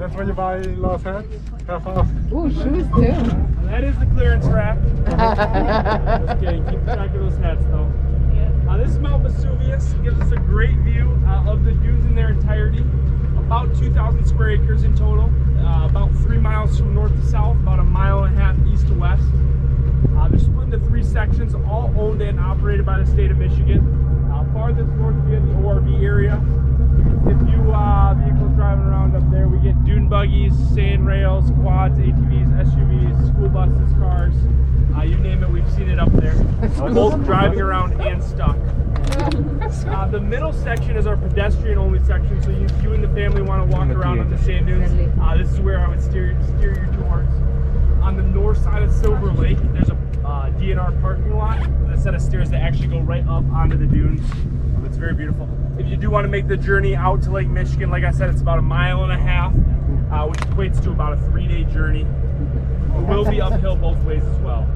That's when you buy lost hats? Half off. Ooh, shoes too. That is the clearance rack. Just kidding. Keep track of those hats though. This is Mount Vesuvius. It gives us a great view of the dunes in their entirety. About 2,000 square acres in total. About 3 miles from north to south, about 1.5 miles east to west. They're split into 3 sections, all owned and operated by the state of Michigan. Farthest north we have the ORV area. A few vehicles driving around up there. We get dune buggies, sand rails, quads, ATVs, SUVs, school buses, cars. You name it, we've seen it up there. Both driving around and stuck. The middle section is our pedestrian-only section, so you and the family want to walk around on the sand dunes. This is where I would steer you towards. On the north side of Silver Lake, there's a DNR parking lot with a set of stairs that actually go right up onto the dunes. It's very beautiful. If you do want to make the journey out to Lake Michigan, like I said, it's about 1.5 miles, which equates to about a 3-day journey. It will be uphill both ways as well.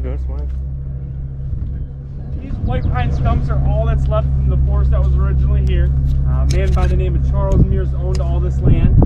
doing? Smile. These white pine stumps are all that's left from the forest that was originally here. A man by the name of Charles Mears owned all this land.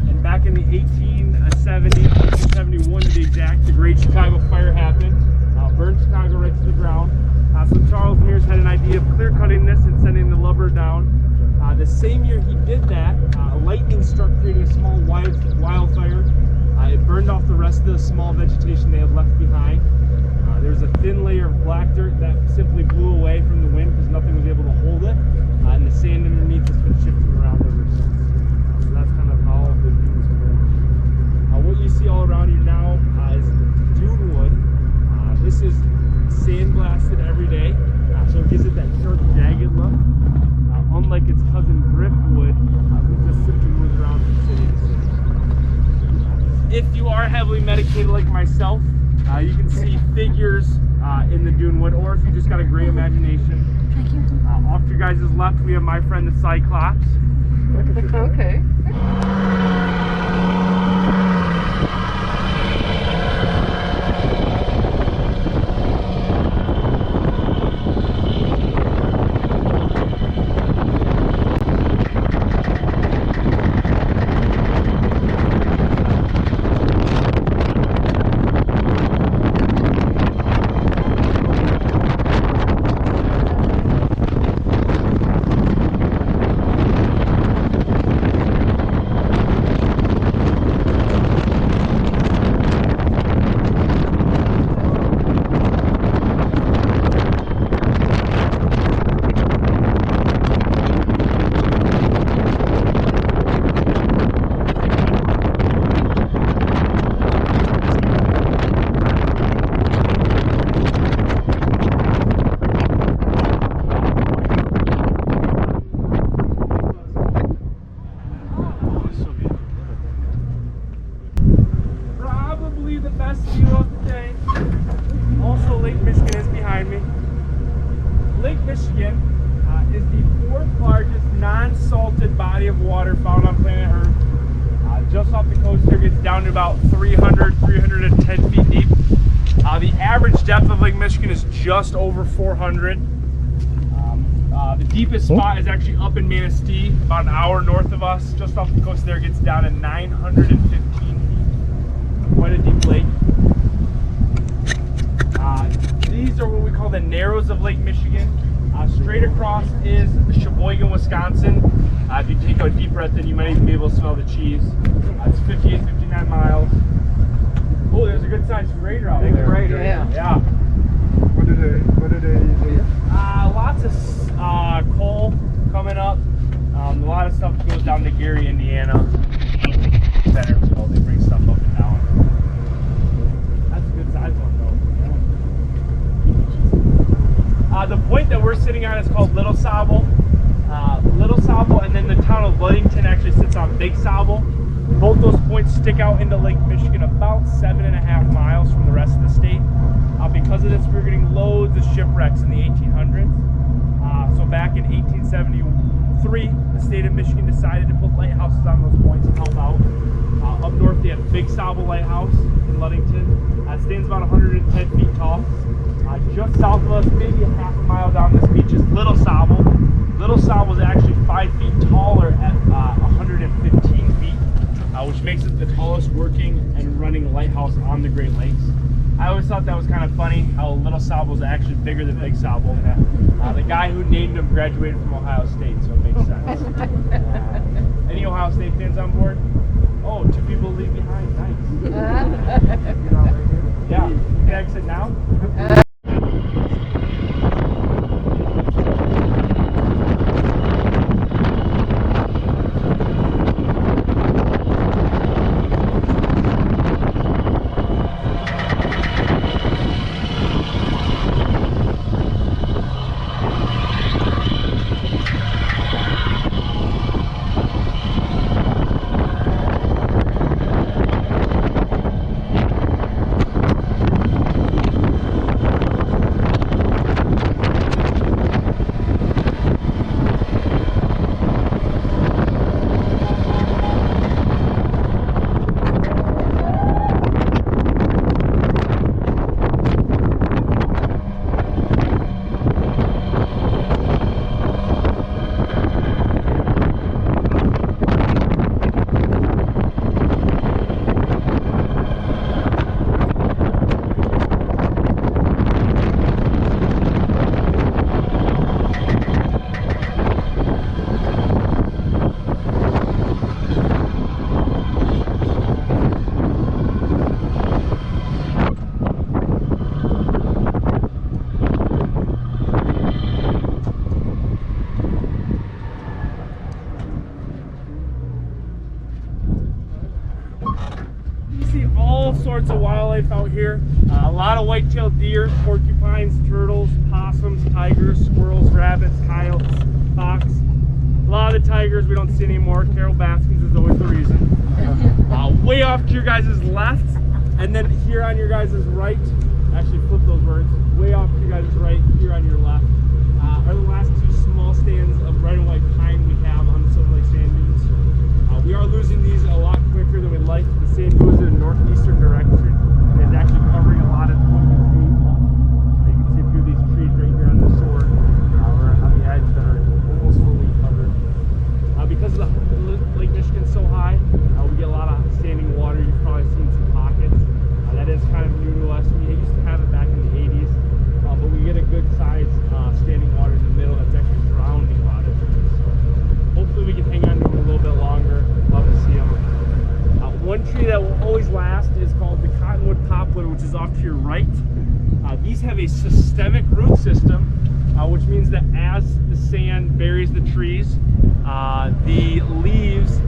And back in the 1871 to be exact, the Great Chicago Fire happened. Burned Chicago right to the ground. So Charles Mears had an idea of clear cutting this and sending the lumber down. The same year he did that, lightning struck, creating a small wildfire. It burned off the rest of the small vegetation they had left behind. There was a thin layer of black dirt that simply blew away from the wind because nothing was able to hold it. And the sand underneath has been shifting around ever since. So that's kind of how the dunes are going. What you see all around you now is dune wood. This is sandblasted every day, so it gives it that sharp, jagged look. Unlike its cousin driftwood, which just simply moves around from city to city. If you are heavily medicated like myself, you can see figures in the dune wood, or if you just got a great imagination. Off to your guys' left, we have my friend the Cyclops. Okay. Just off the coast here, gets down to about 310 feet deep. The average depth of Lake Michigan is just over 400. The deepest spot is actually up in Manistee, about an hour north of us. Just off the coast there, gets down to 915 feet. Quite a deep lake. These are what we call the narrows of Lake Michigan. Straight across is Sheboygan, Wisconsin. If you take a deep breath in, you might even be able to smell the cheese. It's 58, 59 miles. Oh, there's a good sized freighter out there. Big freighter, Yeah. What do they do? Lots of coal coming up. A lot of stuff goes down to Gary, Indiana. Center, so they bring stuff up and down. That's a good size one, though. The point that we're sitting on is called Little Sauble. Little Sauble, and then the town of Ludington actually sits on Big Sauble. Both those points stick out into Lake Michigan about 7.5 miles from the rest of the state. Because of this, we were getting loads of shipwrecks in the 1800s. So back in 1873, the state of Michigan decided to put lighthouses on those points and help out. Up north, they have Big Sauble Lighthouse in Ludington. It stands about 110 feet tall. Just south of us, maybe a half a mile down this beach, is Little Sauble. Little Sauble is actually 5 feet taller at 115 feet, which makes it the tallest working and running lighthouse on the Great Lakes. I always thought that was kind of funny how Little Sauble is actually bigger than Big Sauble. The guy who named him graduated from Ohio State, so it makes sense. Any Ohio State fans on board? Oh, 2 people leave behind. Nice. Yeah, you can exit now. wildlife out here. A lot of white-tailed deer, porcupines, turtles, possums, tigers, squirrels, rabbits, coyotes, fox. A lot of the tigers we don't see anymore. Carol Baskins is always the reason. Way off to your guys' left, and then here on your guys' right, actually flip those words, way off to your guys' right, here on your left, are the last two small stands of red and white pine we have on the Silver Lake sand dunes. We are losing these a lot quicker than we'd like. The sand moves in a northeastern direction, and it's actually covering a lot of what you can see. You can see a few of these trees right here on the shore, or on the edge that are almost fully covered. Because the Lake Michigan's so high, we get a lot of standing water. You've probably seen some pockets. That is kind of new to us. We used to have it back in the 80s, but we get a good size standing water in the middle that's actually drowning a lot of trees. So hopefully we can hang on to them a little bit longer. Love to see them. One tree that will always last is called the cottonwood poplar, which is off to your right. These have a systemic root system, which means that as the sand buries the trees, the leaves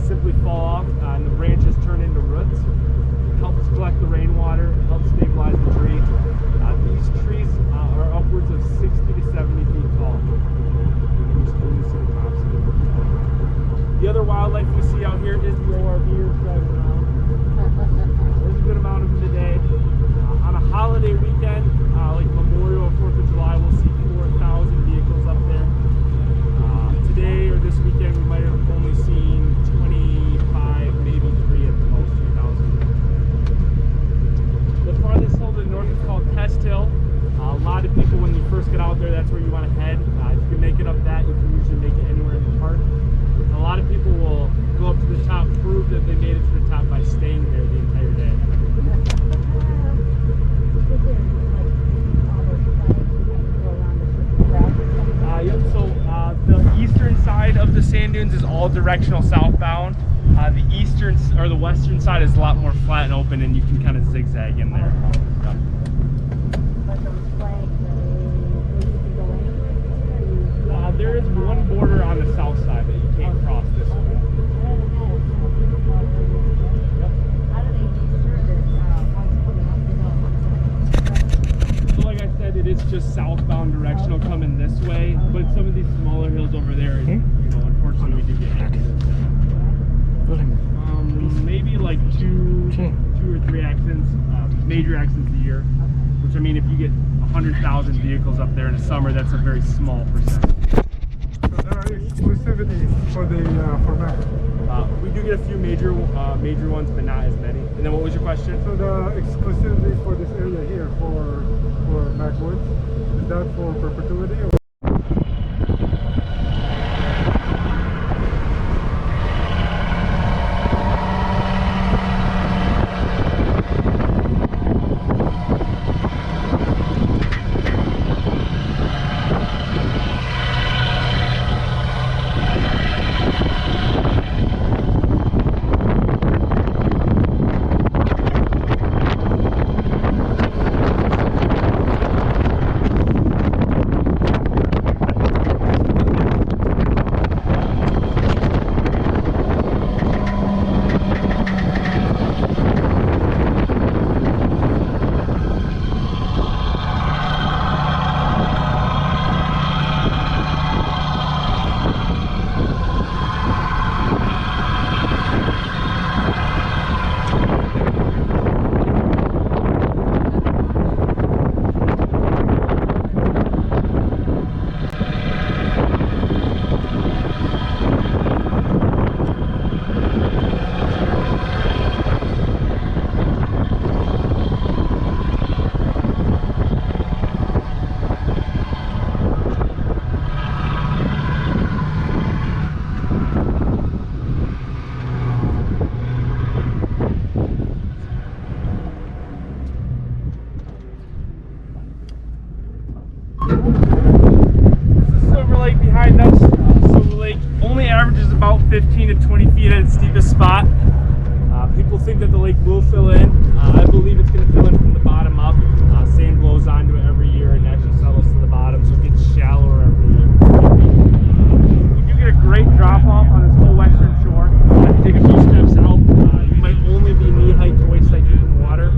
simply fall off and the branches turn into roots. It helps collect the rainwater, helps stabilize the tree. These trees are upwards of 60 to 70 feet tall. The other wildlife we see out here is the ORVers driving around. There's a good amount of them today. On a holiday weekend, like Memorial or 4th of July, we'll see 4,000 vehicles up there. Today or this weekend, we might have only seen 25, maybe 3 at the most, 3,000. The farthest hill to the north is called Test Hill. A lot of people, when you first get out there, that's where you want to head. If you can make it up that, you can usually make it anywhere in the park. A lot of people will go up to the top, prove that they made it to the top by staying there the entire day. Yep, so the eastern side of the sand dunes is all directional southbound. The eastern or the western side is a lot more flat and open, and you can kind of zigzag in there. Yep. There is one border on the south side that you can't cross this way. So like I said, it is just southbound directional coming this way, but some of these smaller hills over there, you know, unfortunately we do get accidents. Maybe like two or three accidents, major accidents a year, which I mean if you get 100,000 vehicles up there in the summer, that's a very small percentage. Exclusivity for Mac. We do get a few major ones, but not as many. And then what was your question? So the exclusivity for this area here for Mac Woods, is that for perpetuity? Or This is Silver Lake behind us. Silver Lake only averages about 15 to 20 feet at its steepest spot. People think that the lake will fill in. I believe it's going to fill in from the bottom up. Sand blows onto it every year and actually settles to the bottom, so it gets shallower every year. We do get a great drop off on this whole western shore. If you take a few steps out, you might only be knee height to waist height deep in the water.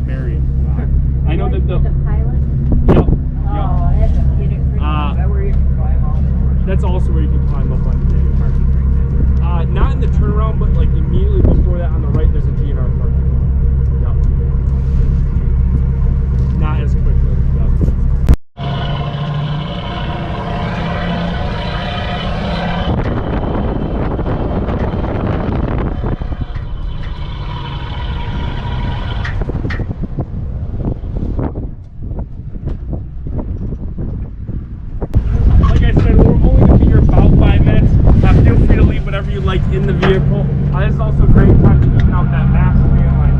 get buried. I know that the pilot. Yep. Oh, that's a pretty Is that where you can climb out? That's also where you can climb up on the parking right there. Not in the turnaround, but like immediately before that on the right, there's a GNR parking. Yep. Not as quick though. Yep. Like I said, we're only going to be here about 5 minutes. Feel free to leave whatever you like in the vehicle. This is also a great time to even out that mass van line.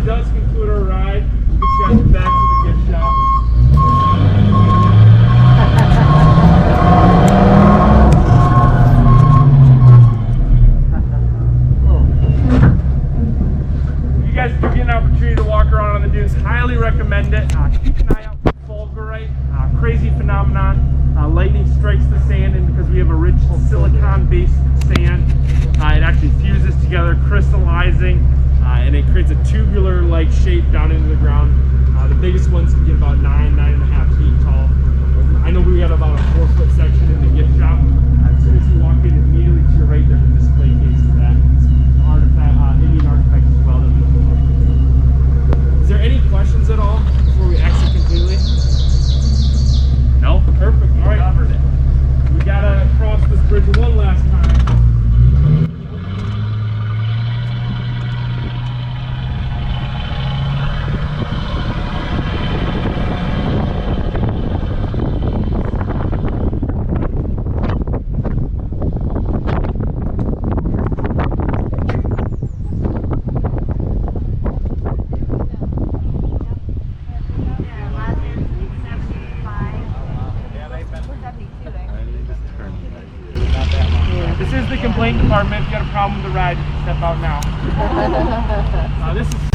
does conclude our ride. Get you guys back to the gift shop. behind it. Keep an eye out for fulgurite, crazy phenomenon. Lightning strikes the sand, and because we have a rich silicon-based sand, it actually fuses together, crystallizing, and it creates a tubular-like shape down into the ground. The biggest ones can get about 9.5 feet tall. I know we got about a 4-foot section in the gift shop. As soon as you walk in, immediately to your right, there's a display case for that. It's an artifact, Indian artifact as well. That we Is there any questions at all before we exit completely? No? Perfect. All right. We gotta cross this bridge one last time. This is the complaint department. If you got a problem with the ride, you can step out now. This is